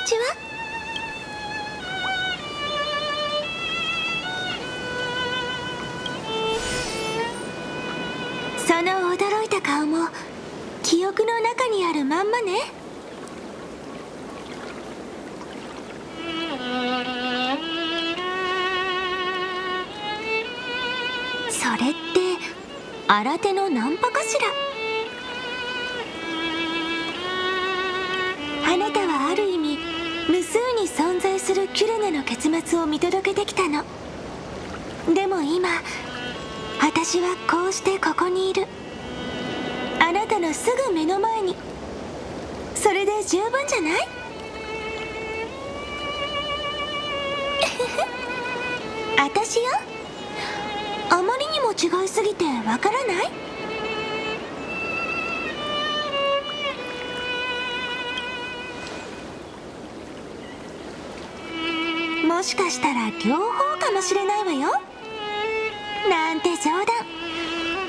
ちは。その驚いた顔も記憶の中にあるまんまね。それって新手のナンパかしら。あなたはある意味無数に存在するキュレネの結末を見届けてきたの。でも今私はこうしてここにいる、あなたのすぐ目の前に。それで十分じゃない？私よ、あまりにも違いすぎてわからない？もしかしたら両方かもしれないわよ。なんて冗談。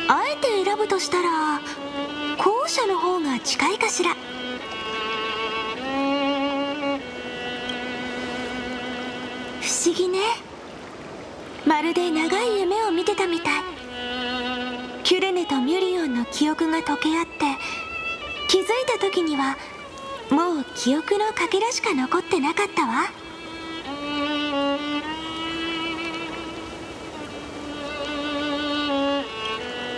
あえて選ぶとしたら後者の方が近いかしら。不思議ね。まるで長い夢を見てたみたい。キュレネとミュリオンの記憶が溶け合って、気づいた時にはもう記憶のかけらしか残ってなかったわ。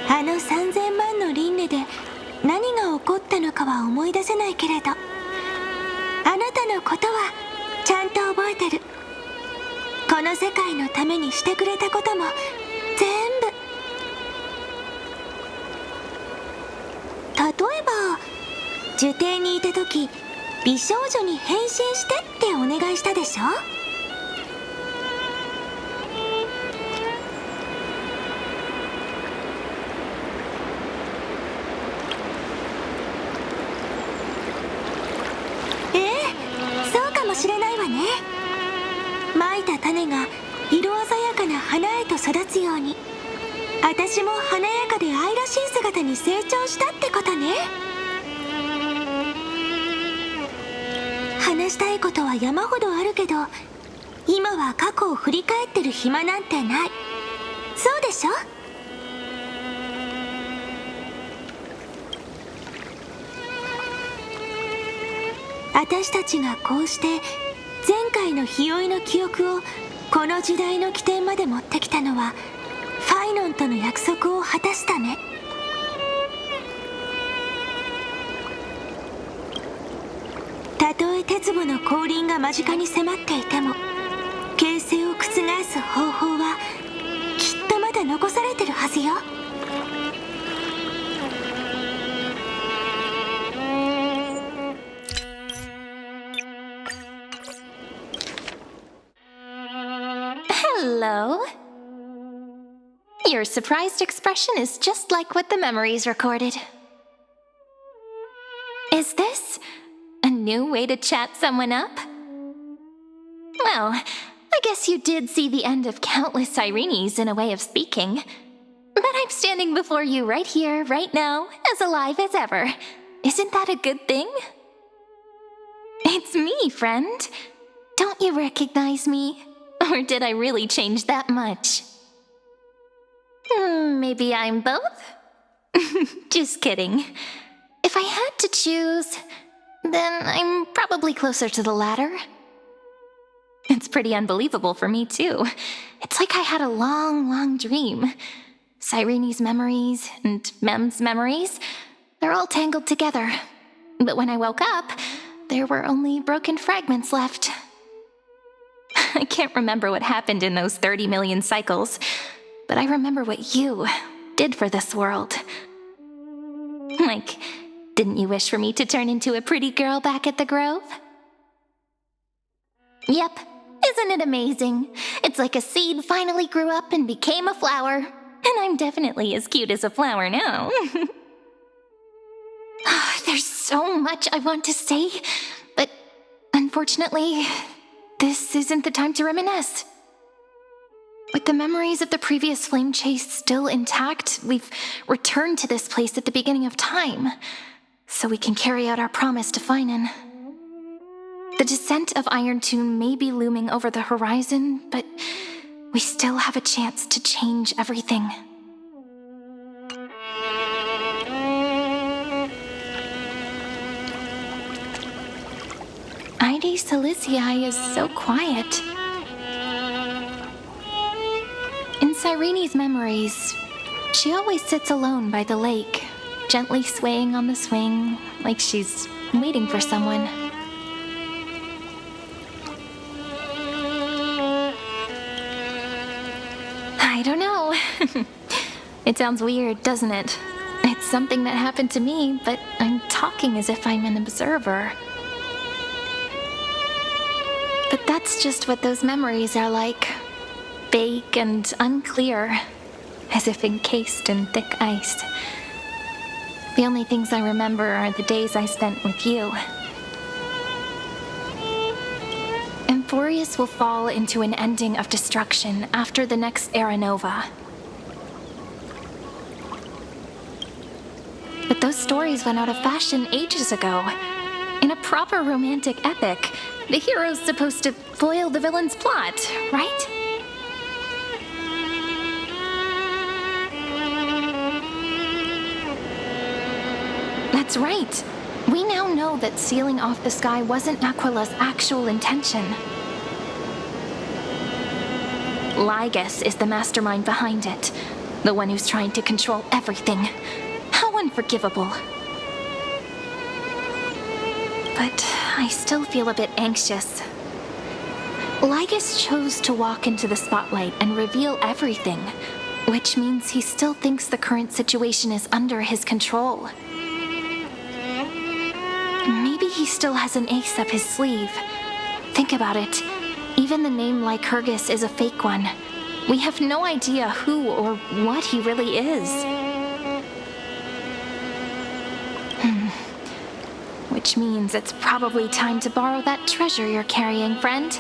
あの3000万の輪廻で何が起こったのかは思い出せないけれど、あなたのことはちゃんと覚えてる。この世界のためにしてくれたことも全部。例えば呪帝にいた時、美少女に変身してってお願いしたでしょ。そうかもしれないわね。まいた種が色鮮やかな花へと育つように、私も華やかで愛らしい姿に成長したってことね。話したいことは山ほどあるけど、今は過去を振り返ってる暇なんてない。そうでしょ？私たちがこうして前回の日酔いの記憶をこの時代の起点まで持ってきたのは、ファイノンとの約束を果たすため。たとえ鉄母の降臨が間近に迫っていても、形勢を覆す方法はきっとまだ残されてるはずよ。Hello. Your surprised expression is just like what the memories recorded. Is this a new way to chat someone up? Well, I guess you did see the end of countless Cyrenes in a way of speaking. But I'm standing before you right here, right now, as alive as ever. Isn't that a good thing? It's me, friend. Don't you recognize me? Or did I really change that much? Maybe I'm both? Just kidding. If I had to choose, then I'm probably closer to the latter. It's pretty unbelievable for me, too. It's like I had a long, long dream. Cyrene's memories and Mem's memories, they're all tangled together. But when I woke up, there were only broken fragments left. I can't remember what happened in those 30 million cycles, but I remember what you did for this world. Like, didn't you wish for me to turn into a pretty girl back at the Grove? Yep, isn't it amazing? It's like a seed finally grew up and became a flower, and I'm definitely as cute as a flower now. There's so much I want to say, but unfortunately, this isn't the time to reminisce. With the memories of the previous flame chase still intact, we've returned to this place at the beginning of time, so we can carry out our promise to Finan. The descent of Iron Tune may be looming over the horizon, but we still have a chance to change everything. Ide Silicii is so quiet. In Cyrene's memories, she always sits alone by the lake, gently swaying on the swing, like she's waiting for someone. I don't know. It sounds weird, doesn't it? It's something that happened to me, but I'm talking as if I'm an observer. But that's just what those memories are like. Vague and unclear, as if encased in thick ice. The only things I remember are the days I spent with you. Emphorius will fall into an ending of destruction after the next Era Nova. But those stories went out of fashion ages ago. In a proper romantic epic, the hero's supposed to foil the villain's plot, right? That's right. We now know that sealing off the sky wasn't Aquila's actual intention. Lygus is the mastermind behind it, the one who's trying to control everything. How unforgivable. But I still feel a bit anxious. Lygus chose to walk into the spotlight and reveal everything, which means he still thinks the current situation is under his control. Maybe he still has an ace up his sleeve. Think about it. Even the name Lycurgus is a fake one. We have no idea who or what he really is. Which means it's probably time to borrow that treasure you're carrying, friend.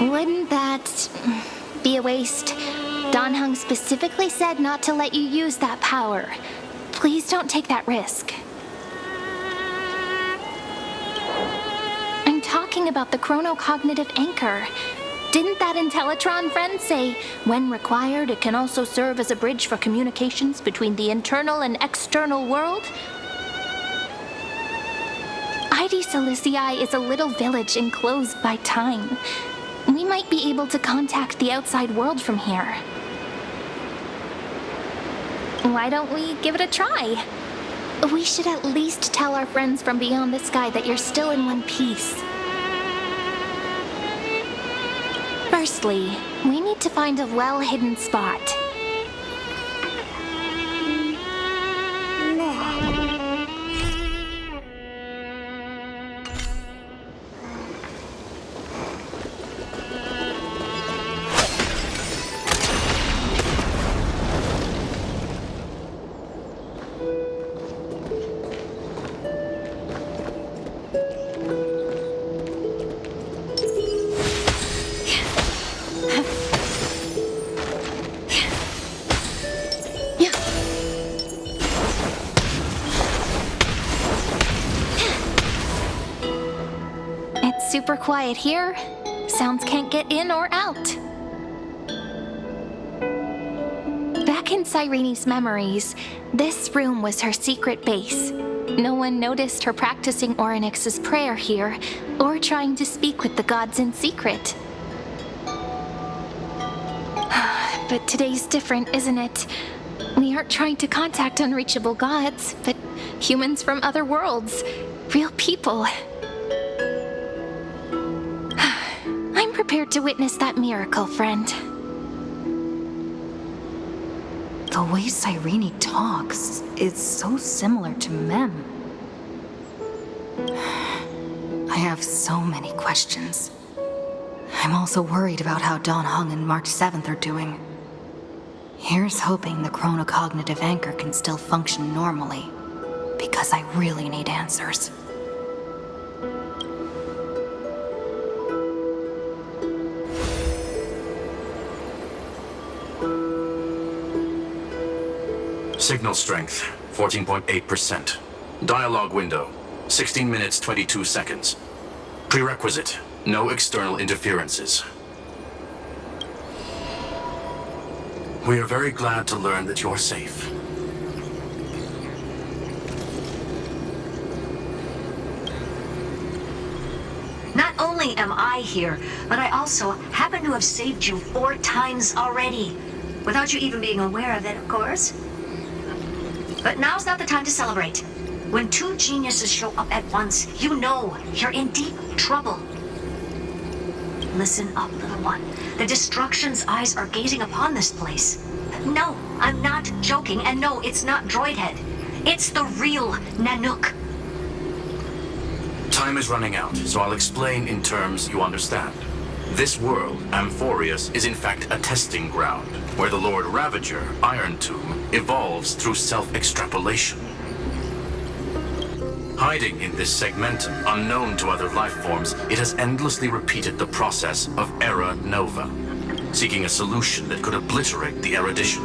Wouldn't that be a waste? Danheng specifically said not to let you use that power. Please don't take that risk. I'm talking about the chronocognitive anchor. Didn't that Intellitron friend say, when required, it can also serve as a bridge for communications between the internal and external world? Ide Silicii is a little village enclosed by time. We might be able to contact the outside world from here. Why don't we give it a try? We should at least tell our friends from beyond the sky that you're still in one piece. Firstly, we need to find a well-hidden spot. Super quiet here. Sounds can't get in or out. Back in Cyrene's memories, this room was her secret base. No one noticed her practicing Orynyx's prayer here, or trying to speak with the gods in secret. But today's different, isn't it? We aren't trying to contact unreachable gods, but humans from other worlds. Real people. I'm prepared to witness that miracle, friend. The way Cyrene talks is so similar to Mem. I have so many questions. I'm also worried about how Danheng and March 7th are doing. Here's hoping the chronocognitive anchor can still function normally, because I really need answers. Signal strength, 14.8%. Dialogue window, 16 minutes 22 seconds. Prerequisite, no external interferences. We are very glad to learn that you're safe. Not only am I here, but I also happen to have saved you 4 times already. Without you even being aware of it, of course. But now's not the time to celebrate. When 2 geniuses show up at once, you know you're in deep trouble. Listen up, little one. The Destruction's eyes are gazing upon this place. No, I'm not joking, and no, it's not Droidhead. It's the real Nanook. Time is running out, so I'll explain in terms you understand. This world, Amphorius, is in fact a testing ground, where the Lord Ravager, Iron Tomb, evolves through self-extrapolation. Hiding in this segmentum, unknown to other life forms, it has endlessly repeated the process of Era Nova, seeking a solution that could obliterate the erudition.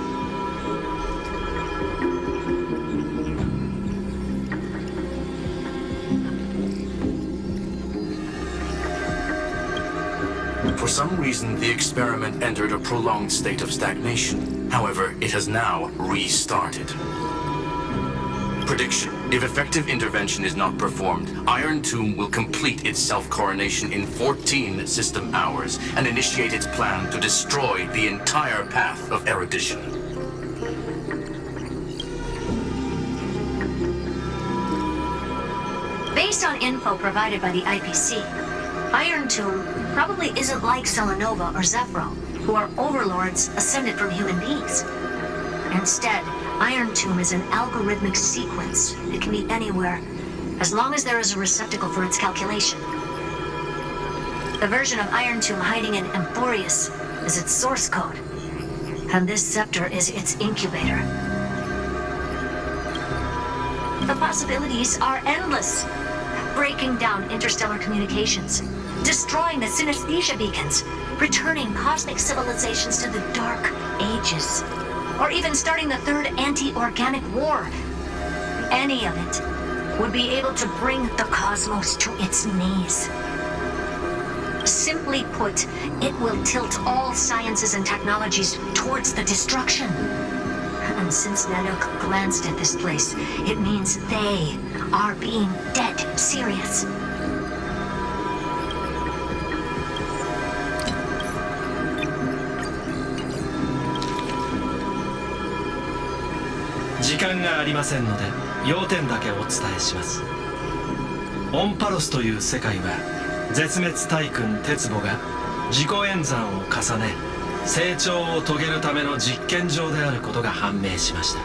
For some reason, the experiment entered a prolonged state of stagnation. However, it has now restarted. Prediction. If effective intervention is not performed, Iron Tomb will complete its self-coronation in 14 system hours and initiate its plan to destroy the entire path of erudition. Based on info provided by the IPC, Iron Tomb probably isn't like Selenova or Zephyro, who are overlords ascended from human beings. Instead, Iron Tomb is an algorithmic sequence. It can be anywhere, as long as there is a receptacle for its calculation. The version of Iron Tomb hiding in Amphorius is its source code, and this scepter is its incubator. The possibilities are endless. Breaking down interstellar communications, destroying the synesthesia beacons, returning cosmic civilizations to the Dark Ages, or even starting the third anti-organic war. Any of it would be able to bring the cosmos to its knees. Simply put, it will tilt all sciences and technologies towards the destruction. And since Nanook glanced at this place, it means they are being dead serious.時間がありませんので要点だけお伝えします。オンパロスという世界は絶滅大君鉄母が自己演算を重ね成長を遂げるための実験場であることが判明しました。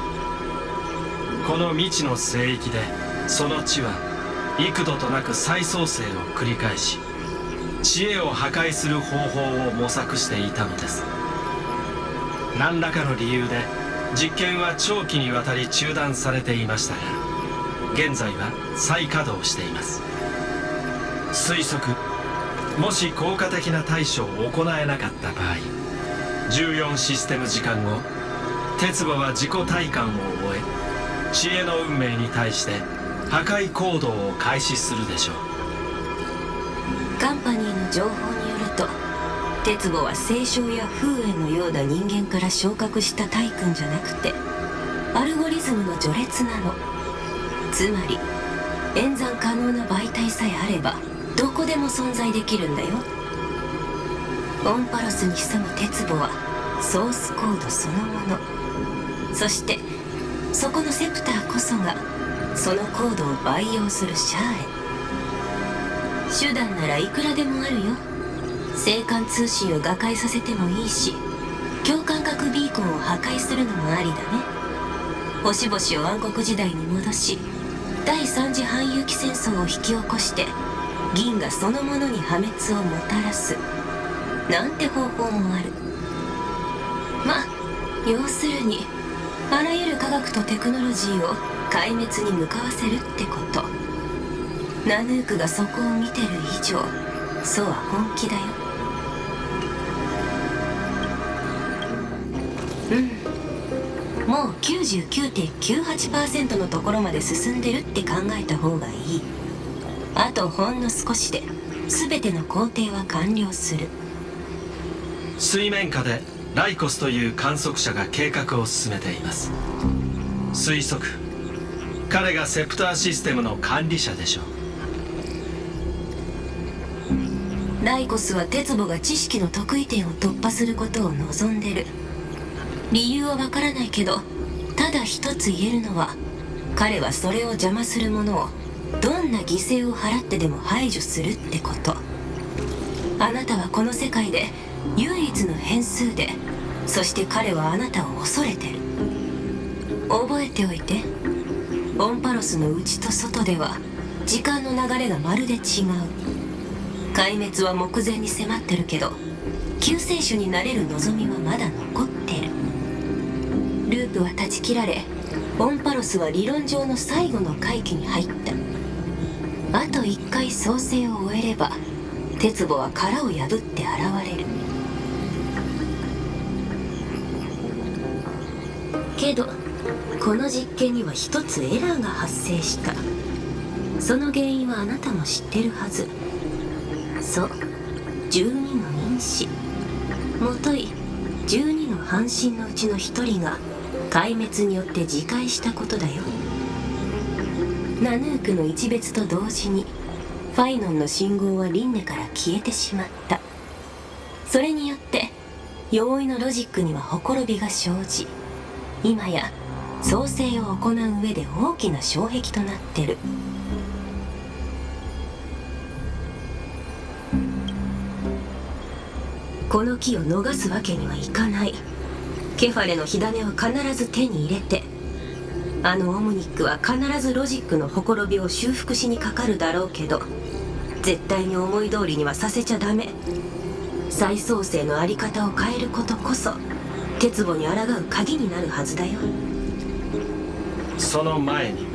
この未知の聖域でその地は幾度となく再創生を繰り返し知恵を破壊する方法を模索していたのです。何らかの理由で実験は長期にわたり中断されていましたが現在は再稼働しています。推測、もし効果的な対処を行えなかった場合14システム時間後鉄母は自己体感を終え知恵の運命に対して破壊行動を開始するでしょう。カンパニーの情報によると鉄母は清少や風縁のような人間から昇格した大君じゃなくてアルゴリズムの序列なの。つまり演算可能な媒体さえあればどこでも存在できるんだよ。オンパロスに潜む鉄母はソースコードそのもの。そしてそこのセプターこそがそのコードを培養するシャアへ。手段ならいくらでもあるよ。星間通信を瓦解させてもいいし共感覚ビーコンを破壊するのもありだね。星々を暗黒時代に戻し第三次反遊記戦争を引き起こして銀河そのものに破滅をもたらすなんて方法もある。まあ要するにあらゆる科学とテクノロジーを壊滅に向かわせるってこと。ナヌークがそこを見てる以上そうは本気だよ。ももう 99.98% のところまで進んでるって考えた方がいい。あとほんの少しで全ての工程は完了する。水面下でライコスという観測者が計画を進めています。推測、彼がセプターシステムの管理者でしょう。ライコスは鉄母が知識の得意点を突破することを望んでる。理由はわからないけど、ただ一つ言えるのは、彼はそれを邪魔するものをどんな犠牲を払ってでも排除するってこと。あなたはこの世界で唯一の変数で、そして彼はあなたを恐れてる。覚えておいて、オンパロスの内と外では時間の流れがまるで違う。壊滅は目前に迫ってるけど、救世主になれる望みはまだ残ってる。ループは断ち切られ、オンパロスは理論上の最後の回帰に入った。あと一回創生を終えれば、鉄母は殻を破って現れる。けどこの実験には一つエラーが発生した。その原因はあなたも知ってるはず。そう、12の因子。もとい12の半身のうちの一人が壊滅によって自壊したことだよ。ナヌークの一別と同時にファイノンの信号は輪廻から消えてしまった。それによって容易のロジックにはほころびが生じ、今や創生を行う上で大きな障壁となってる。この木を逃すわけにはいかない。ケファレの火種を必ず手に入れて、あのオムニックは必ずロジックのほころびを修復しにかかるだろうけど、絶対に思い通りにはさせちゃダメ。再創生のあり方を変えることこそ鉄母に抗う鍵になるはずだよ。その前に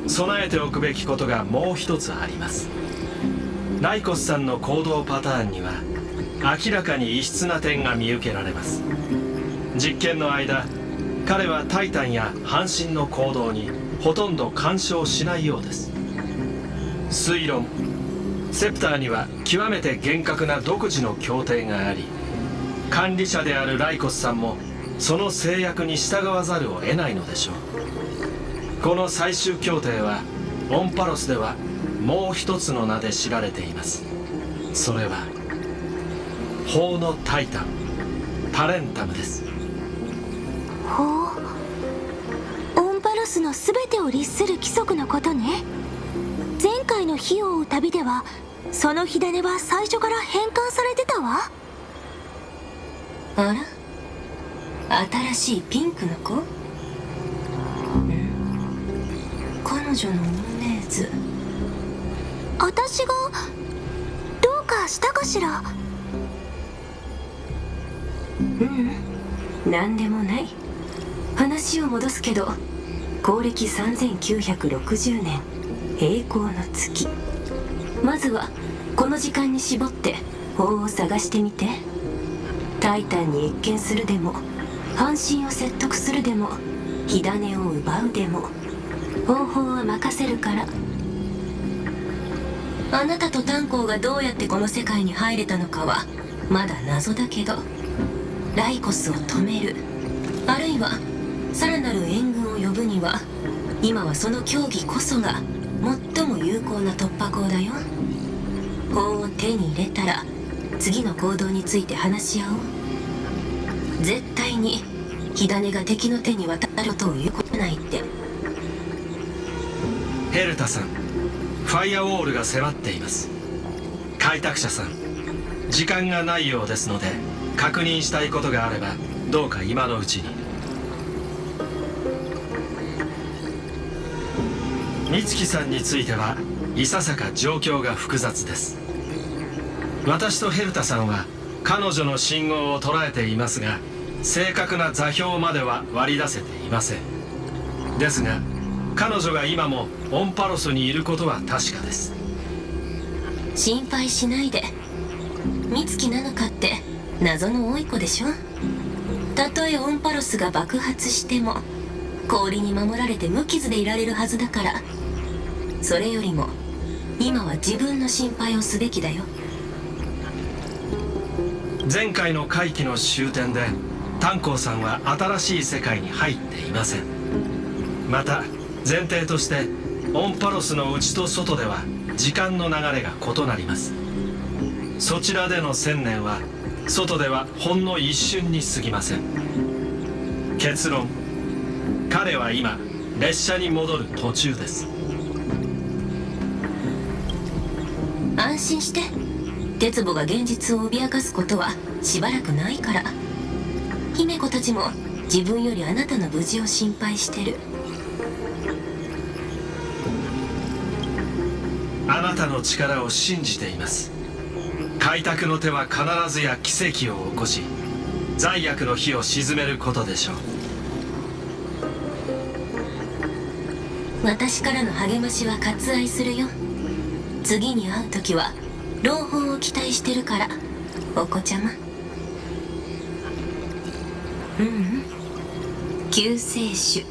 備えておくべきことがもう一つあります。ライコスさんの行動パターンには明らかに異質な点が見受けられます。実験の間、彼はタイタンや半身の行動にほとんど干渉しないようです。推論、セプターには極めて厳格な独自の協定があり、管理者であるライコスさんもその制約に従わざるを得ないのでしょう。この最終協定はオンパロスではもう一つの名で知られています。それは法のタイタン、タレンタムです。ほう、オンパロスの全てを律する規則のことね。前回の火を追う旅ではその火種は最初から変換されてたわ。あら、新しいピンクの子？彼女のオネーズ。私がどうかしたかしら？何でもない。話を戻すけど、公暦3960年栄光の月。まずはこの時間に絞って法を探してみて。タイタンに謁見するでも、半身を説得するでも、火種を奪うでも、方法は任せるから。あなたと炭鉱がどうやってこの世界に入れたのかはまだ謎だけど、ライコスを止める、あるいはさらなる援軍を呼ぶには、今はその協議こそが最も有効な突破口だよ。法を手に入れたら次の行動について話し合おう。絶対に火種が敵の手に渡ることを言うことないって。ヘルタさん、ファイアウォールが迫っています。開拓者さん、時間がないようですので、確認したいことがあればどうか今のうちに。美月さんについてはいささか状況が複雑です。私とヘルタさんは彼女の信号を捉えていますが、正確な座標までは割り出せていません。ですが彼女が今もオンパロスにいることは確かです。心配しないで。美月なのかって謎の多い子でしょ。たとえオンパロスが爆発しても氷に守られて無傷でいられるはずだから。それよりも今は自分の心配をすべきだよ。前回の回帰の終点で炭鉱さんは新しい世界に入っていません。また前提としてオンパロスの内と外では時間の流れが異なります。そちらでの1000年は外ではほんの一瞬に過ぎません。結論、彼は今列車に戻る途中です。安心して、鉄母が現実を脅かすことはしばらくないから。姫子たちも自分よりあなたの無事を心配してる。あなたの力を信じています。開拓の手は必ずや奇跡を起こし、罪悪の火を鎮めることでしょう。私からの励ましは割愛するよ。次に会う時は朗報を期待してるから、お子ちゃま。救世主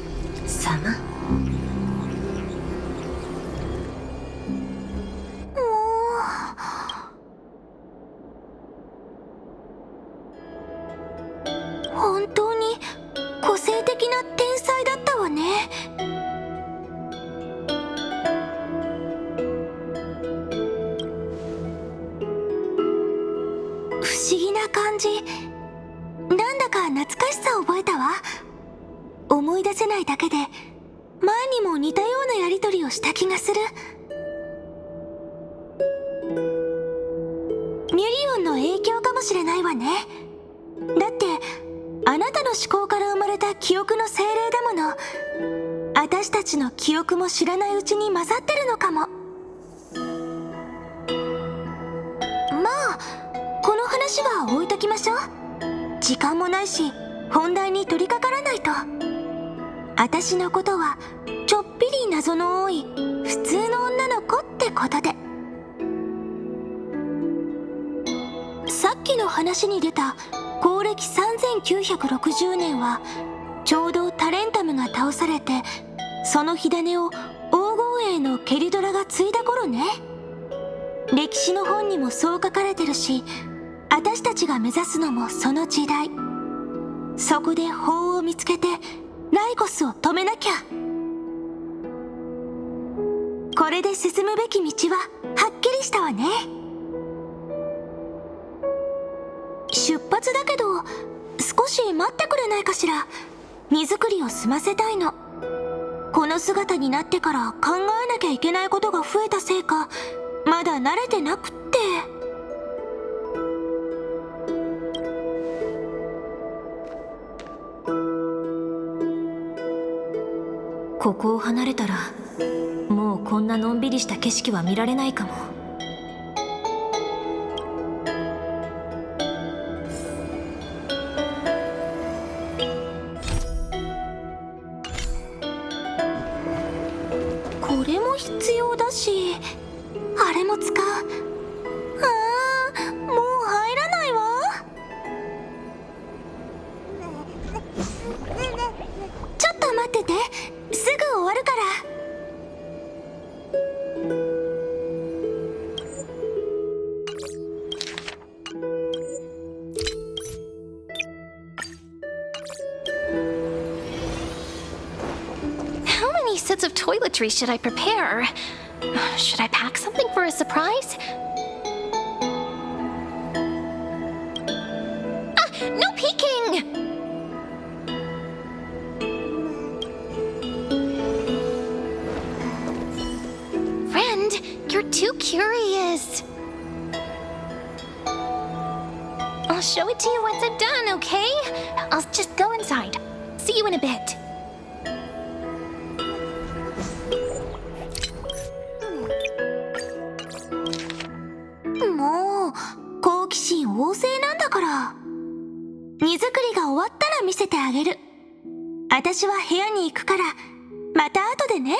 様。本当に個性的な天才だったわね。不思議な感じ。なんだか懐かしさを覚えたわ。思い出せないだけで前にも似たようなやりとりをした気がする。ミュリオンの影響かもしれないわね。だってあなたの思考から生まれた記憶の精霊だもの。私たちの記憶も知らないうちに混ざってるのかも。まあこの話は置いときましょう。時間もないし本題に取り掛からないと。私のことはちょっぴり謎の多い普通の女の子ってことで。さっきの話に出た公暦3960年はちょうどタレンタムが倒されて、その火種を黄金栄のケリドラが継いだ頃ね。歴史の本にもそう書かれてるし、私たちが目指すのもその時代。そこで法を見つけてライコスを止めなきゃ。これで進むべき道ははっきりしたわね。出発だけど少し待ってくれないかしら。荷造りを済ませたいの。この姿になってから考えなきゃいけないことが増えたせいか、まだ慣れてなくって。ここを離れたらもうこんなのんびりした景色は見られないかも。これも必要だし、あれも使う。もう入らないわ。ちょっと待ってて、すぐ終わるから。How many sets of toiletries should I prepare? Should I pack something for a surprise? Ah, no peeking! Friend, you're too curious. I'll show it to you once I'm done, okay? I'll just go inside. See you in a bit.もう好奇心旺盛なんだから。荷造りが終わったら見せてあげる。私は部屋に行くから、また後でね。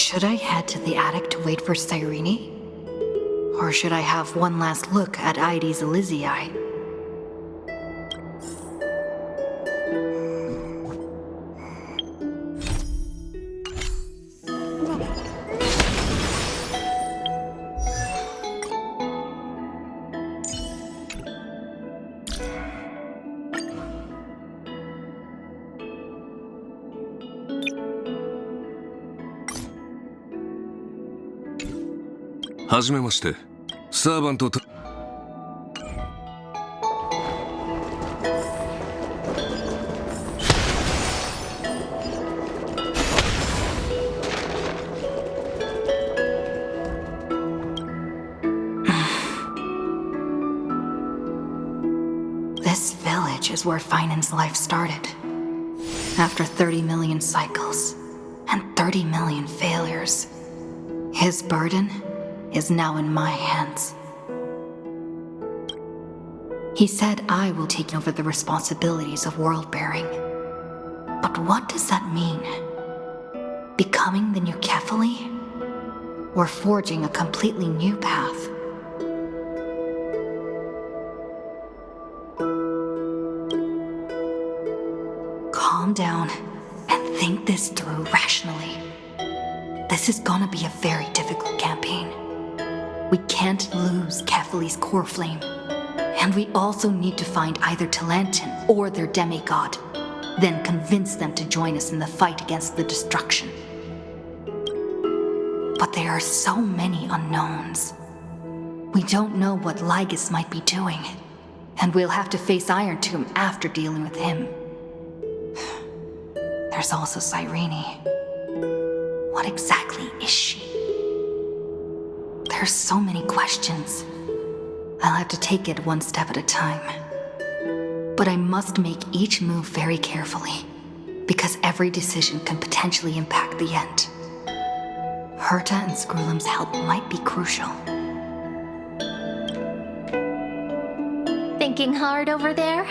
Should I head to the attic to wait for Cyrene? Or should I have one last look at Ides Elysiae? This village is where Finan's life started. After 30 million cycles and 30 million failures, his burden is now in my hands. He said I will take over the responsibilities of world-bearing. But what does that mean? Becoming the new Kefali? Or forging a completely new path? Calm down and think this through rationally. This is gonna be a very difficult campaign. We can't lose Kefali's core flame. And we also need to find either Talantin or their demigod, then convince them to join us in the fight against the destruction. But there are so many unknowns. We don't know what Lygus might be doing, and we'll have to face Iron Tomb after dealing with him. There's also Cyrene. What exactly is she? There's so many questions. I'll have to take it one step at a time. But I must make each move very carefully, because every decision can potentially impact the end. Herta and Skrullum's help might be crucial. Thinking hard over there?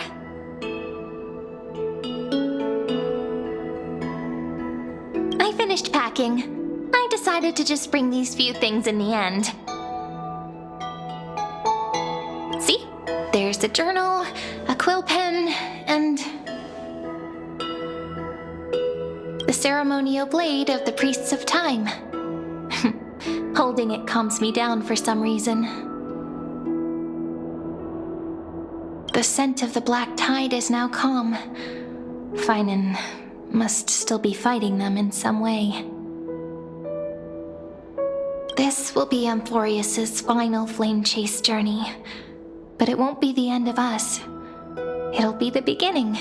I finished packing. I decided to just bring these few things in the end. See? There's a journal, a quill pen, and the ceremonial blade of the Priests of Time. Holding it calms me down for some reason. The scent of the black tide is now calm. Finan must still be fighting them in some way. This will be Amphorius's final flame chase journey, but it won't be the end of us. It'll be the beginning.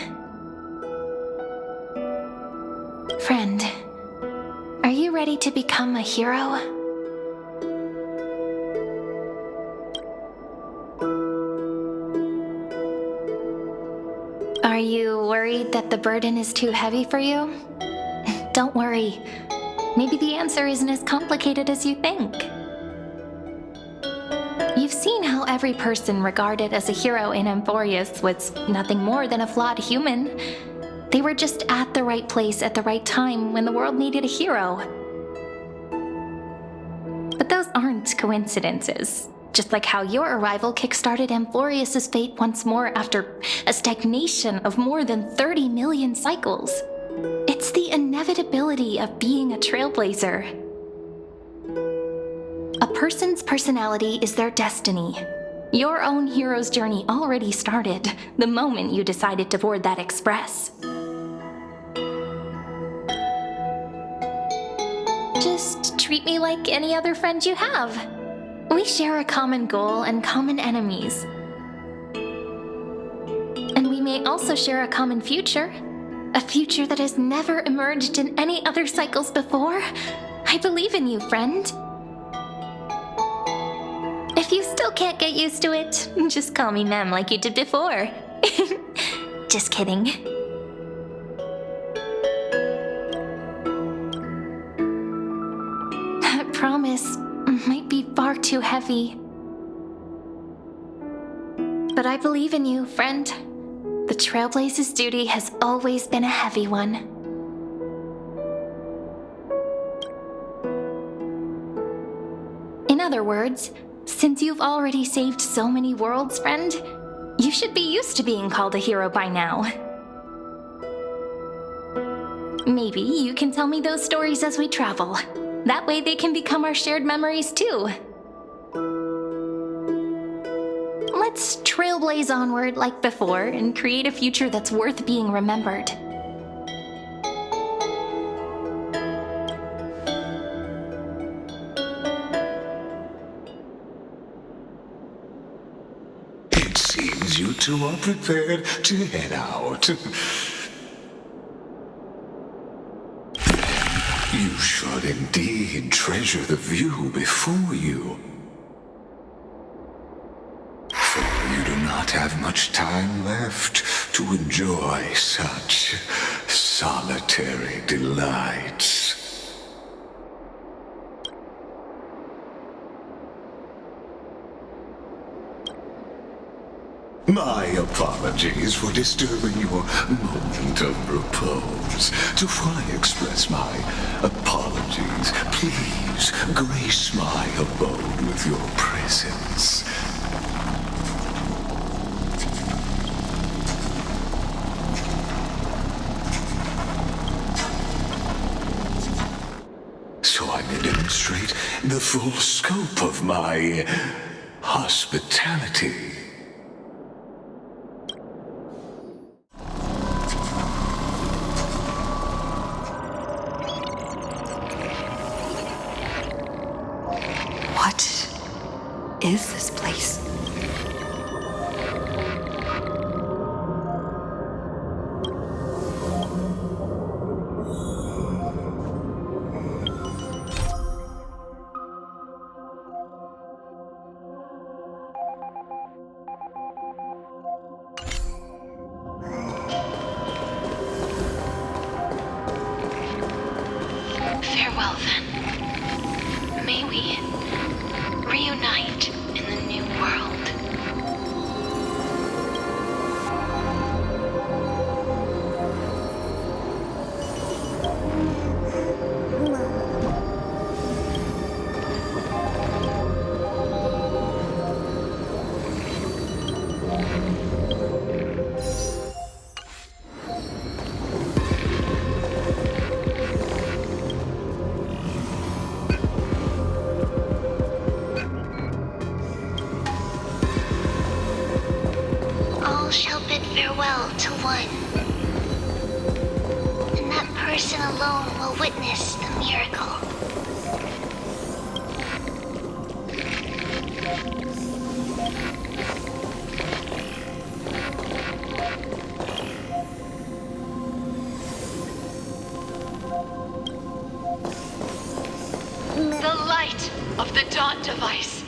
Friend, are you ready to become a hero? Are you worried that the burden is too heavy for you? Don't worry. Maybe the answer isn't as complicated as you think. You've seen how every person regarded as a hero in Amphorius was nothing more than a flawed human. They were just at the right place at the right time when the world needed a hero. But those aren't coincidences. Just like how your arrival kickstarted Amphorius's fate once more after a stagnation of more than 30 million cycles. It's the inevitability of being a trailblazer. A person's personality is their destiny. Your own hero's journey already started the moment you decided to board that express. Just treat me like any other friend you have. We share a common goal and common enemies. And we may also share a common future. A future that has never emerged in any other cycles before. I believe in you, friend. If you still can't get used to it, just call me Mem like you did before. Just kidding. That promise might be far too heavy. But I believe in you, friend. The Trailblaze's duty has always been a heavy one. other words, since you've already saved so many worlds, friend, you should be used to being called a hero by now. Maybe you can tell me those stories as we travel. That way they can become our shared memories too. Let's trailblaze onward like before and create a future that's worth being remembered. It seems you two are prepared to head out. You should indeed treasure the view before you. For you do not have much time left to enjoy such solitary delights. My apologies for disturbing your moment of repose. Before I express my apologies, please grace my abode with your presence. So I may demonstrate the full scope of my hospitality. What is this place? Farewell then. May we reunite in the new world. All shall bid farewell to one, and that person alone will witness the miracle. The light of the Dawn device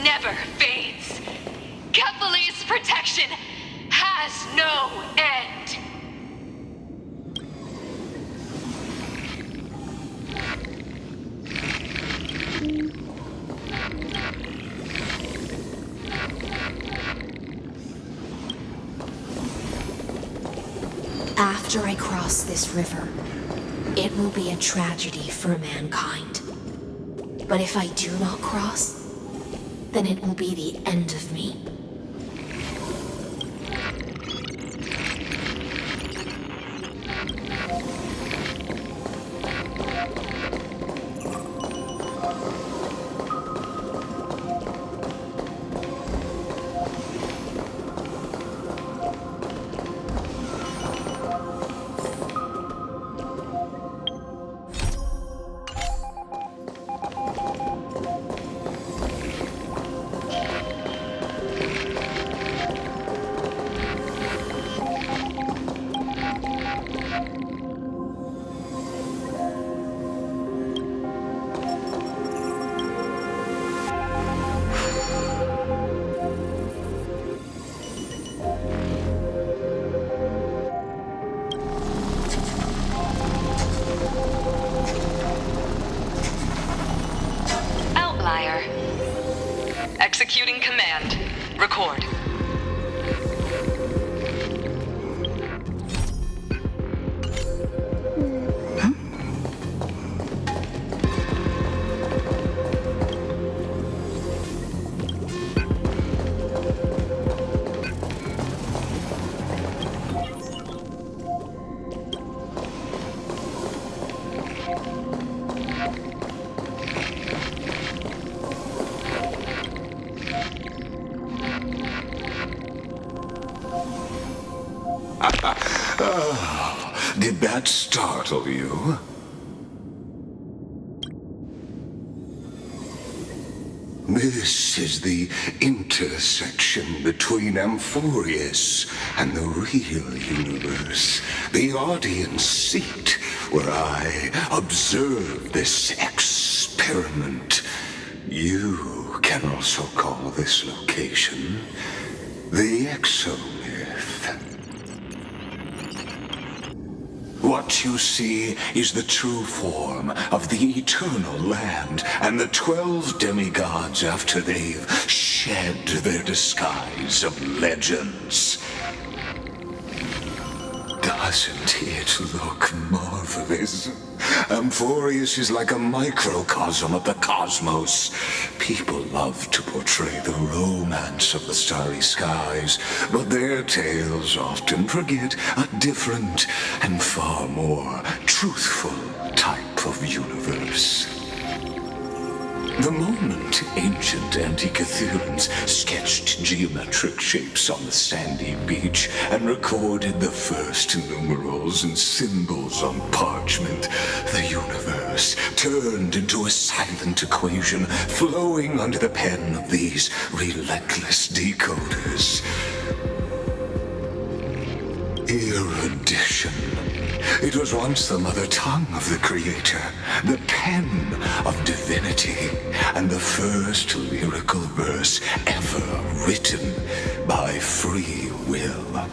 never fades. Kephal's protection has no end. After I cross this river, it will be a tragedy for mankind. But if I do not cross, then it will be the end of me. Outlier. Executing command. Record. Did that startle you? This is the intersection between Amphorius and the real universe. The audience seat where I observe this experiment. You can also call this location the Exomyth. What you see is the true form of the eternal land and the 12 demigods after they've shed their disguise of legends. Doesn't it look marvelous? Amphorius is like a microcosm of the cosmos. People love to portray the romance of the starry skies, but their tales often forget a different and far more truthful type of universe. The moment ancient Antikytherians sketched geometric shapes on the sandy beach and recorded the first numerals and symbols on parchment, the universe turned into a silent equation flowing under the pen of these relentless decoders. Erudition. It was once the mother tongue of the Creator, the pen of divinity, and the first lyrical verse ever written by free will.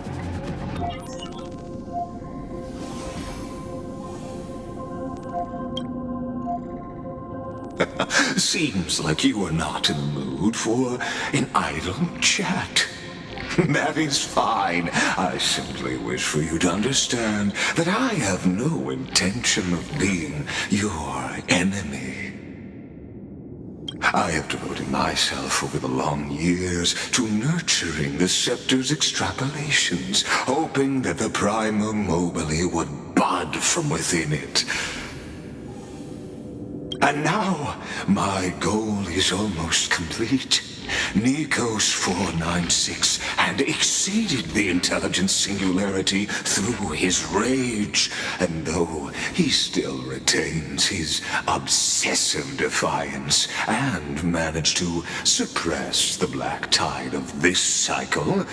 Seems like you are not in the mood for an idle chat. That is fine. I simply wish for you to understand that I have no intention of being your enemy. I have devoted myself over the long years to nurturing the scepter's extrapolations, hoping that the Prima Mobile would bud from within it. And now, my goal is almost complete. Nikos 496 had exceeded the intelligence singularity through his rage, and though he still retains his obsessive defiance and managed to suppress the black tide of this cycle,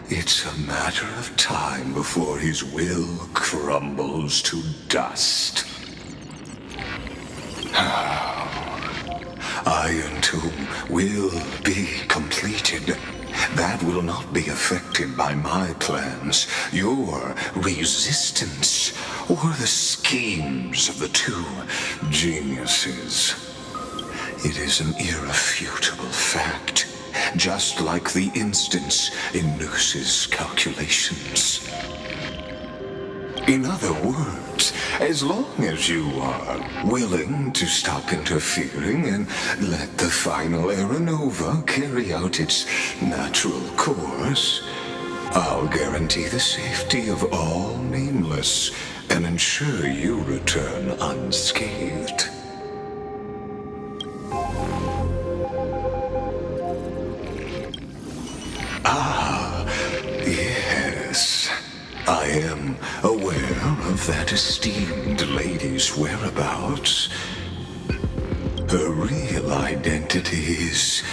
it's a matter of time before his will crumbles to dust. Iron Tomb will be completed. That will not be affected by my plans, your resistance, or the schemes of the two geniuses. It is an irrefutable fact, just like the instance in Noos's calculations. In other words, as long as you are willing to stop interfering and let the final Aeronova carry out its natural course, I'll guarantee the safety of all nameless and ensure you return unscathed. Ah, yes. I am aware of that esteemed lady's whereabouts. Her real identity is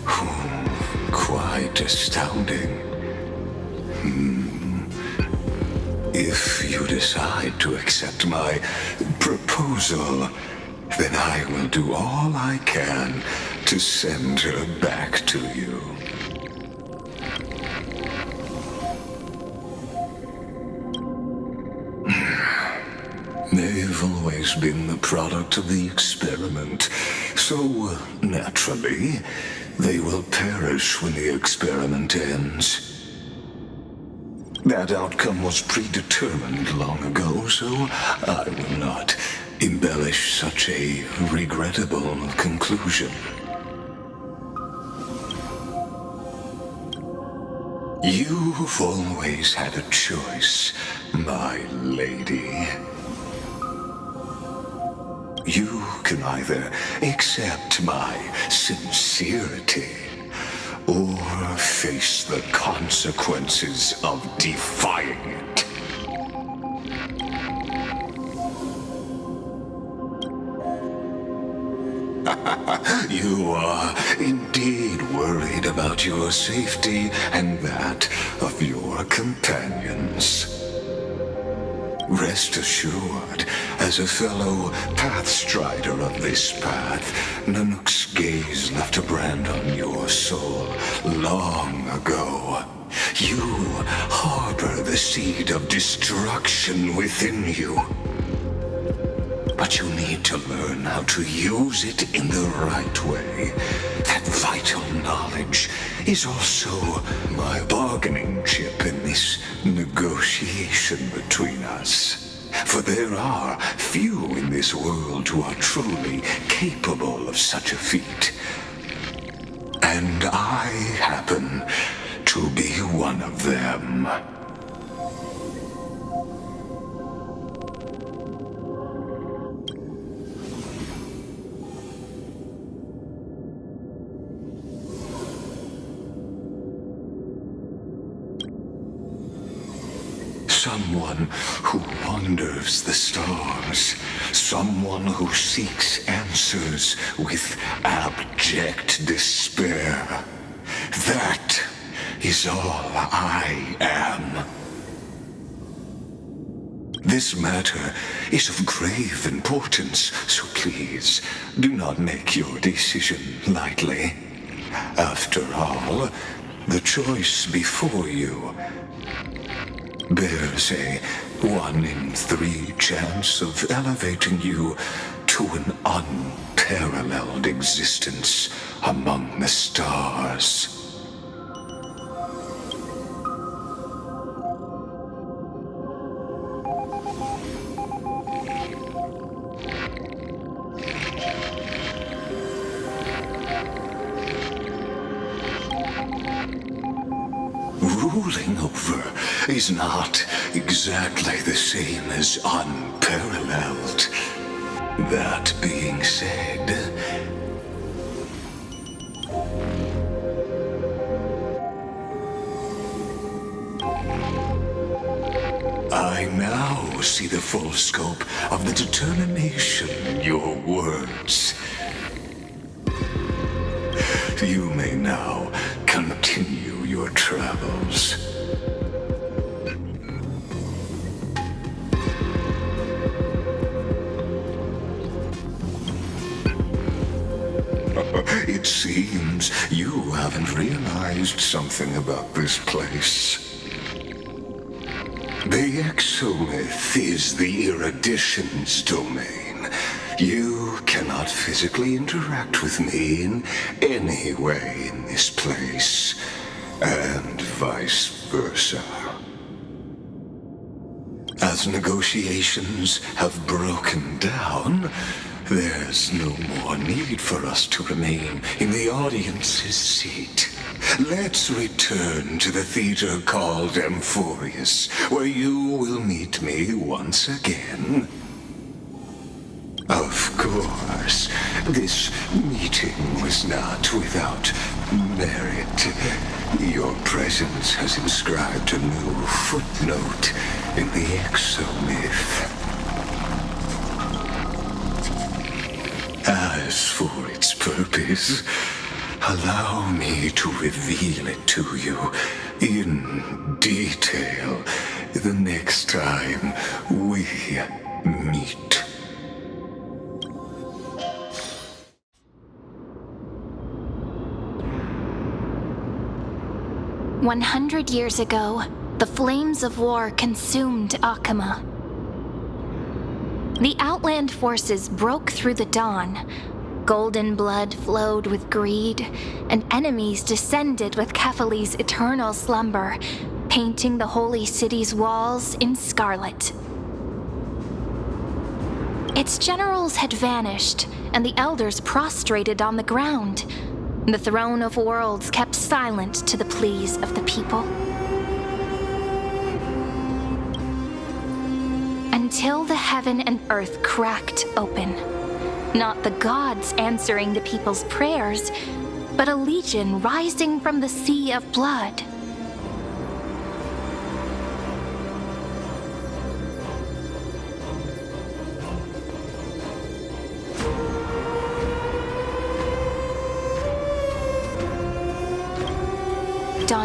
quite astounding. If you decide to accept my proposal, then I will do all I can to send her back to you. They've always been the product of the experiment, so naturally, they will perish when the experiment ends. That outcome was predetermined long ago, so I will not embellish such a regrettable conclusion. You've always had a choice, my lady. You can either accept my sincerity or face the consequences of defying it. You are indeed worried about your safety and that of your companions. Rest assured, as a fellow pathstrider of this path, Nanook's gaze left a brand on your soul long ago. You harbor the seed of destruction within you. But you need to learn how to use it in the right way. That vital knowledge is also my bargaining chip in this negotiation between us. For there are few in this world who are truly capable of such a feat. And I happen to be one of them. Someone who wanders the stars. Someone who seeks answers with abject despair. That is all I am. This matter is of grave importance, so please do not make your decision lightly. After all, the choice before you bears a 1 in 3 chance of elevating you to an unparalleled existence among the stars. Ruling over is not exactly the same as unparalleled. That being said, I now see the full scope of the determination in your words. You may now continue your travels. It seems you haven't realized something about this place. The exomyth is the erudition's domain. You cannot physically interact with me in any way in this place, and vice versa. As negotiations have broken down, there's no more need for us to remain in the audience's seat. Let's return to the theater called Amphorius, where you will meet me once again. Of course, this meeting was not without merit. Your presence has inscribed a new footnote in the exomyth. As for its purpose, allow me to reveal it to you in detail the next time we meet. "100 years ago, the flames of war consumed Akama. The Outland forces broke through the dawn. Golden blood flowed with greed, and enemies descended with Kephali's eternal slumber, painting the holy city's walls in scarlet. Its generals had vanished, and the elders prostrated on the ground. The throne of worlds kept silent to the pleas of the people. Until the heaven and earth cracked open. Not the gods answering the people's prayers, but a legion rising from the sea of blood.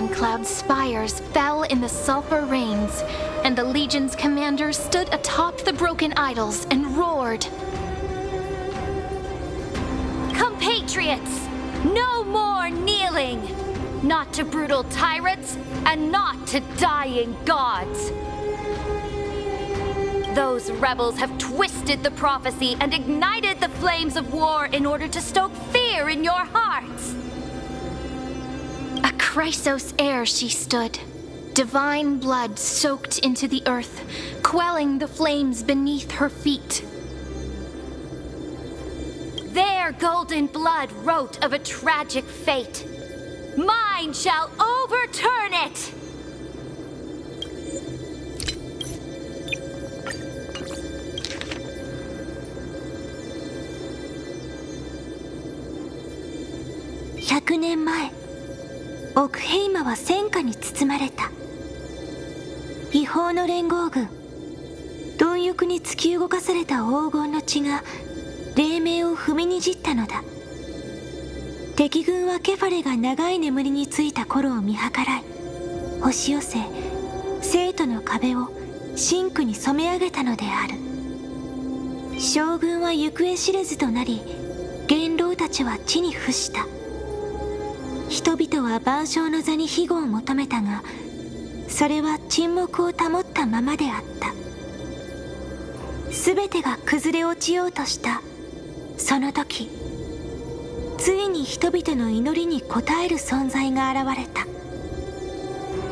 neon cloud spires fell in the sulfur rains, and the Legion's commander stood atop the broken idols and roared. Compatriots, no more kneeling! Not to brutal tyrants, and not to dying gods! Those rebels have twisted the prophecy and ignited the flames of war in order to stoke fear in your hearts! A Chrysos heir she stood, divine blood soaked into the earth, quelling the flames beneath her feet. Their golden blood wrote of a tragic fate. Mine shall overturn it!100年前、オクヘイマは戦火に包まれた。違法の連合軍、貪欲に突き動かされた黄金の血が黎明を踏みにじったのだ。敵軍はケファレが長い眠りについた頃を見計らい、押し寄せ生徒の壁を深紅に染め上げたのである。将軍は行方知れずとなり、元老たちは地に伏した。人々は万象の座に庇護を求めたが、それは沈黙を保ったままであった。すべてが崩れ落ちようとしたその時、ついに人々の祈りに応える存在が現れた。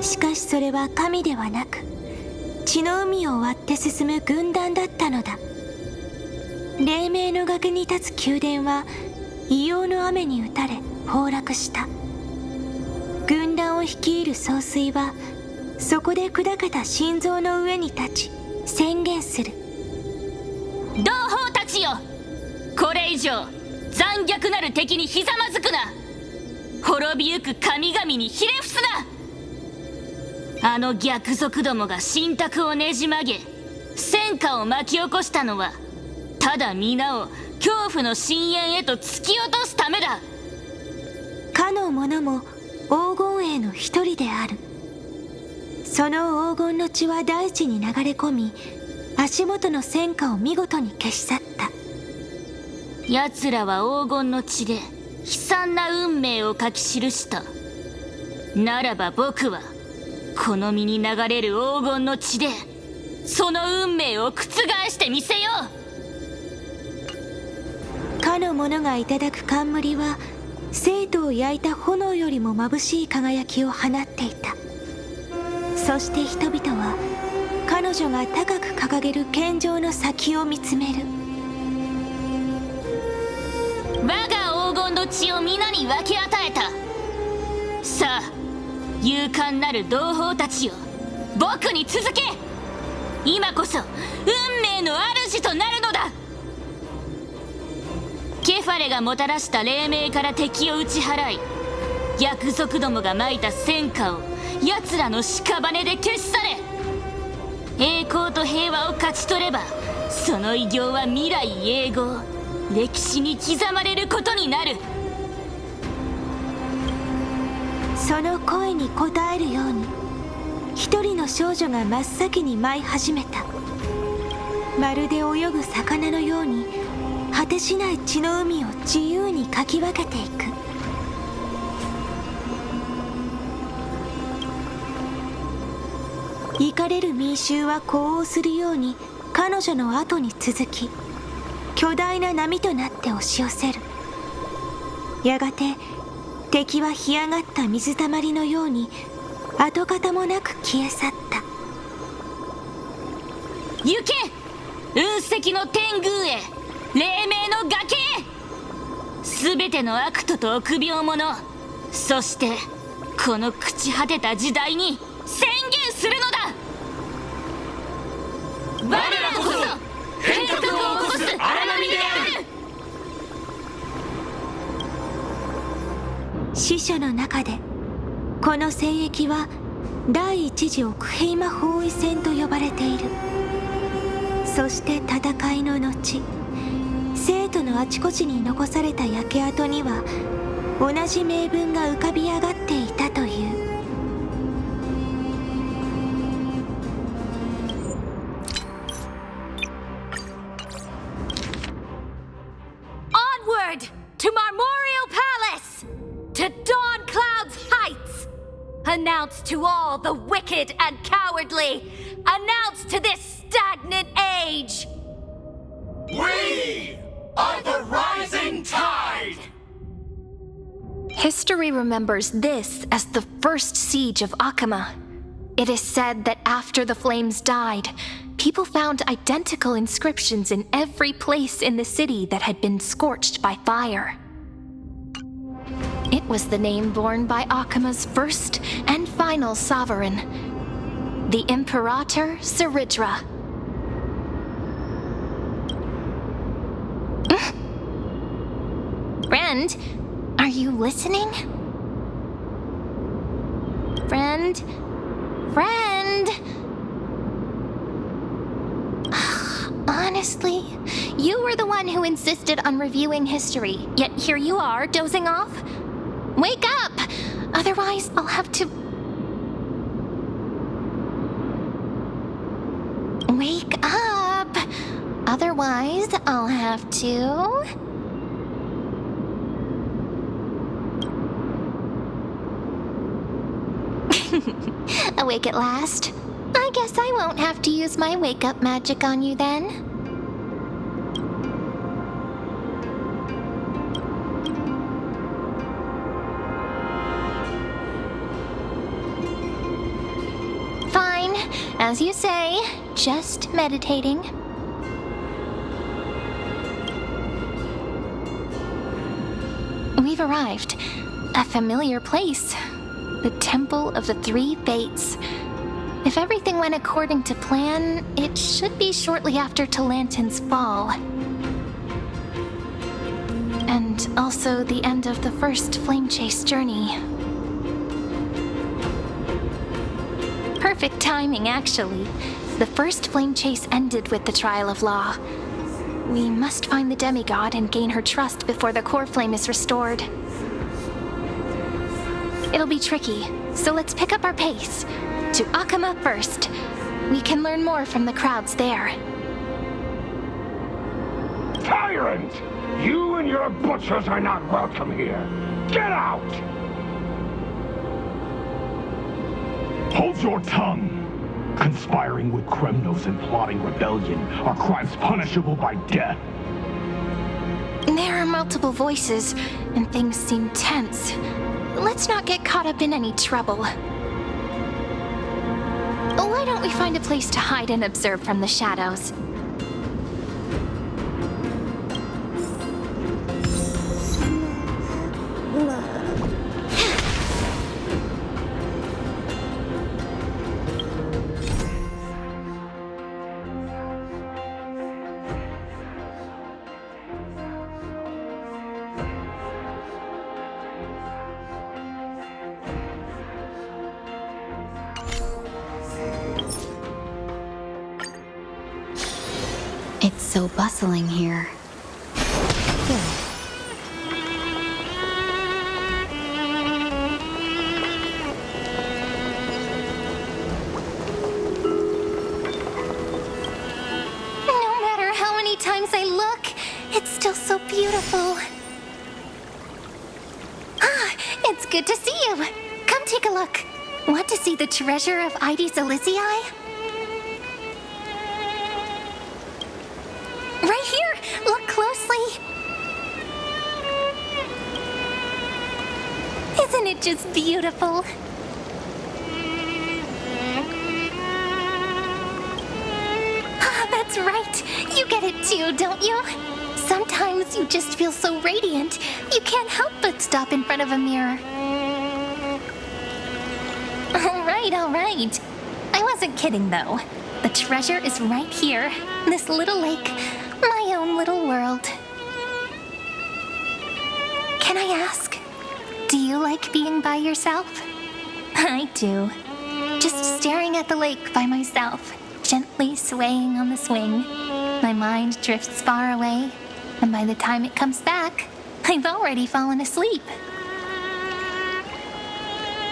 しかしそれは神ではなく、血の海を割って進む軍団だったのだ。黎明の崖に立つ宮殿は異様の雨に打たれ崩落した。軍団を率いる総帥はそこで砕けた心臓の上に立ち宣言する。同胞たちよ、これ以上残虐なる敵にひざまずくな。滅びゆく神々にひれ伏すな。あの逆賊どもが信託をねじ曲げ戦火を巻き起こしたのは、ただ皆を恐怖の深淵へと突き落とすためだ。かの者も黄金衛の一人である。その黄金の血は大地に流れ込み、足元の戦火を見事に消し去った。奴らは黄金の血で悲惨な運命を書き記した。ならば僕はこの身に流れる黄金の血でその運命を覆してみせよう。かの者がいただく冠は生徒を焼いた炎よりも眩しい輝きを放っていた。そして人々は彼女が高く掲げる剣杖の先を見つめる。我が黄金の血を皆に分け与えた。さあ勇敢なる同胞たちよ、僕に続け。今こそ運命の主となるのだ。ケファレがもたらした黎明から敵を打ち払い、逆賊どもがまいた戦火を奴らの屍で消し去れ。栄光と平和を勝ち取れば、その偉業は未来永劫歴史に刻まれることになる。その声に応えるように、一人の少女が真っ先に舞い始めた。まるで泳ぐ魚のように果てしない血の海を自由にかき分けていく。怒れる民衆は呼応するように彼女の後に続き、巨大な波となって押し寄せる。やがて敵は干上がった水たまりのように跡形もなく消え去った。行け、雲石の天宮へ、黎明の崖へ。全ての悪と臆病者、そしてこの朽ち果てた時代に宣言するのだ。我らこそ変革を起こす荒波である。死書の中でこの戦役は第一次オクヘイマ包囲戦と呼ばれている。そして戦いの後、生徒のあちこちに残された焼け跡には同じ銘文が浮かび上がっていたという。Announce to all the wicked and cowardly! Announce to this stagnant age! We are the rising tide! History remembers this as the first siege of Akama. It is said that after the flames died, people found identical inscriptions in every place in the city that had been scorched by fire. It was the name borne by Akama's first and final sovereign, the Imperator Cyrene. Friend, are you listening? Friend? Honestly, you were the one who insisted on reviewing history, yet here you are, dozing off? Wake up! Otherwise, I'll have to... Wake up! Otherwise, I'll have to... Awake at last? I guess I won't have to use my wake-up magic on you then. Fine, as you say, just meditating. We've arrived. A familiar place. The Temple of the Three Fates. If everything went according to plan, it should be shortly after Talantin's fall. And also the end of the first Flame Chase journey. Perfect timing, actually. The first Flame Chase ended with the Trial of Law. We must find the demigod and gain her trust before the core flame is restored. It'll be tricky, so let's pick up our pace. To Akama first. We can learn more from the crowds there. Tyrant! You and your butchers are not welcome here. Get out! Hold your tongue! Conspiring with Kremnos and plotting rebellion are crimes punishable by death. There are multiple voices, and things seem tense. Let's not get caught up in any trouble. Why don't we find a place to hide and observe from the shadows? It's so bustling here. No matter how many times I look, it's still so beautiful. Ah, it's good to see you. Come take a look. Want to see the treasure of Ides Elysiae? Right here! Look closely! Isn't it just beautiful? Ah, that's right! You get it too, don't you? Sometimes you just feel so radiant, you can't help but stop in front of a mirror. All right. I wasn't kidding, though. The treasure is right here. This little lake. My own little world. Can I ask, do you like being by yourself? I do. Just staring at the lake by myself, gently swaying on the swing. My mind drifts far away, and by the time it comes back, I've already fallen asleep.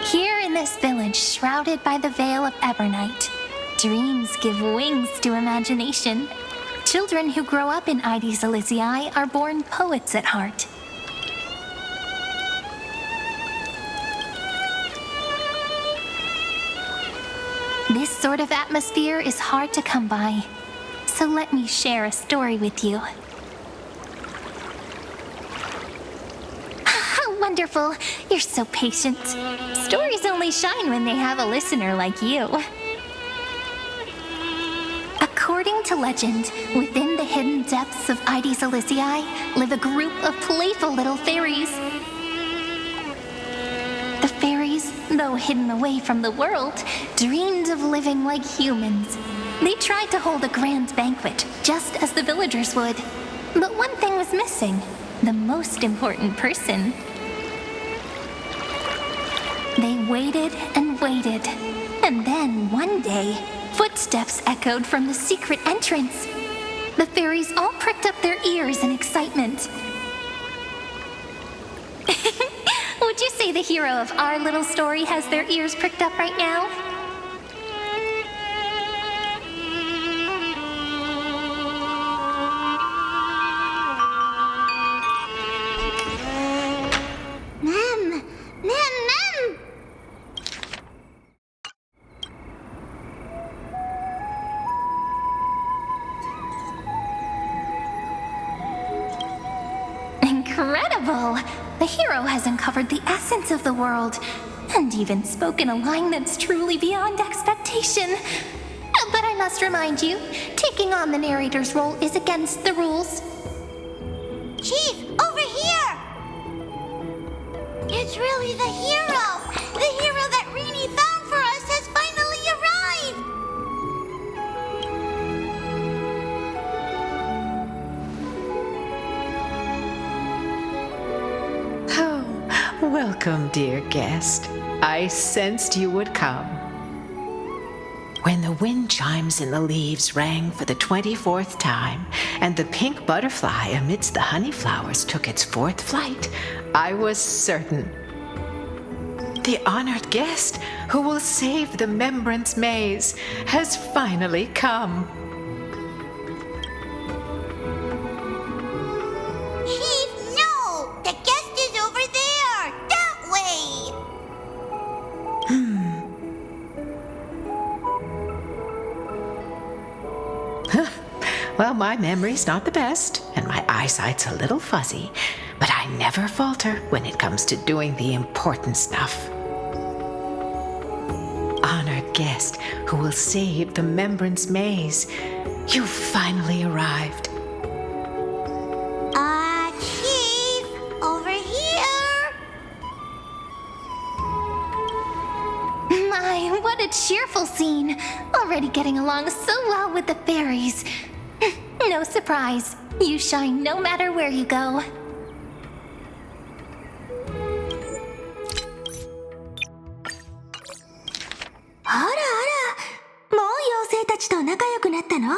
Here in this village shrouded by the veil of Evernight, dreams give wings to imagination. Children who grow up in Ides Elysiae are born poets at heart. This sort of atmosphere is hard to come by, so let me share a story with you. How wonderful! You're so patient. Stories only shine when they have a listener like you. According to legend, within the hidden depths of Ides Elysiae live a group of playful little fairies. The fairies, though hidden away from the world, dreamed of living like humans. They tried to hold a grand banquet, just as the villagers would. But one thing was missing: the most important person. They waited and waited, and then one day, footsteps echoed from the secret entrance. The fairies all pricked up their ears in excitement. Would you say the hero of our little story has their ears pricked up right now? Mem! Mem! Incredible! The hero has uncovered the essence of the world, and even spoken a line that's truly beyond expectation. But I must remind you, taking on the narrator's role is against the rules. Chief, over here! It's really the hero! The hero that Rini found for us has finally arrived! Oh, welcome, dear guest. I sensed you would come. When the wind chimes in the leaves rang for the 24th time, and the pink butterfly amidst the honey flowers took its 4th flight, I was certain. The honored guest who will save the Membrance Maze has finally come. Chief, no! The guest is over there! That way! Well, my memory's not the best, and my eyesight's a little fuzzy, but I never falter when it comes to doing the important stuff. Honored guest who will save the Membrance Maze, you've finally arrived. Chief, over here! My, what a cheerful scene! Already getting along so well with the fairies. No surprise, you shine no matter where you go.あらあら、もう妖精たちと仲良くなったの？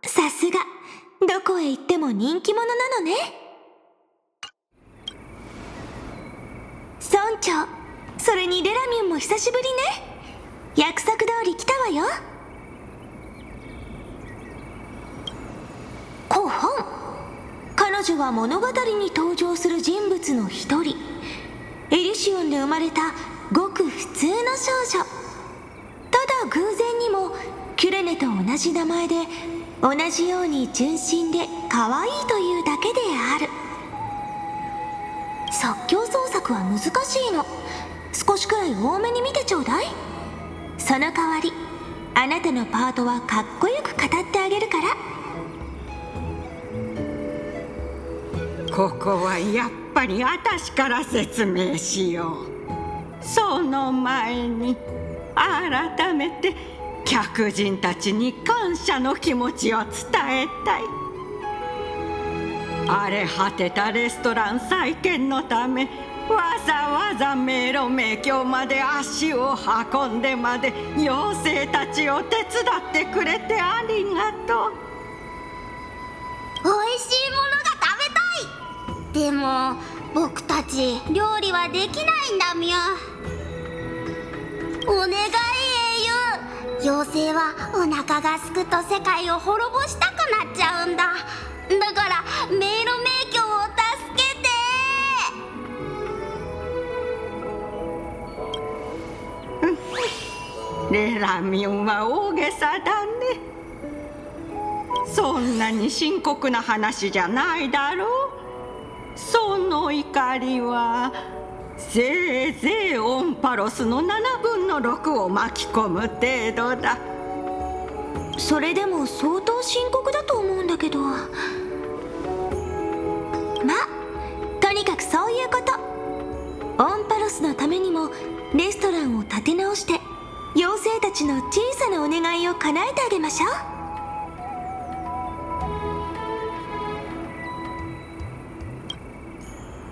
さすが、どこへ行っても人気者なのね。村長、それにレラミュンも久しぶりね。約束通り来たわよ。古本。彼女は物語に登場する人物の一人。エリシオンで生まれたごく普通の少女。ただ偶然にもキュレネと同じ名前で同じように純真で可愛いというだけである。即興創作は難しいの。少しくらい多めに見てちょうだい。その代わりあなたのパートはかっこよく語ってあげるから。ここはやっぱり私から説明しよう。その前に改めて客人たちに感謝の気持ちを伝えたい。荒れ果てたレストラン再建のためわざわざ迷路迷宮まで足を運んでまで妖精たちを手伝ってくれてありがとう。おいしいものが食べたい。でも僕たち料理はできないんだみゃ。お願い英雄。妖精はお腹がすくと世界を滅ぼしたくなっちゃうんだ。だから迷路迷宮を助けて。レラ民は大げさだね。そんなに深刻な話じゃないだろう。その怒りはせいぜいオンパロスの7分の6を巻き込む程度だ。それでも相当深刻だと思うんだけど。まあとにかくそういうこと。オンパロスのためにもレストランを立て直して妖精たちの小さなお願いを叶えてあげましょう。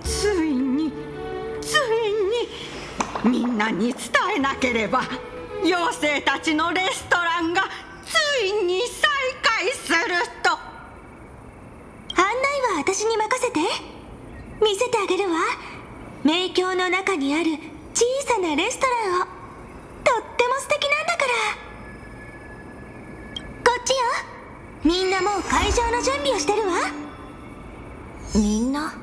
ついにみんなに伝えなければ。妖精たちのレストランがついに再開すると。案内は私に任せて。見せてあげるわ。迷宮の中にある小さなレストランを。とっても素敵なんだから。こっちよ。みんなもう会場の準備をしてるわ。みんな。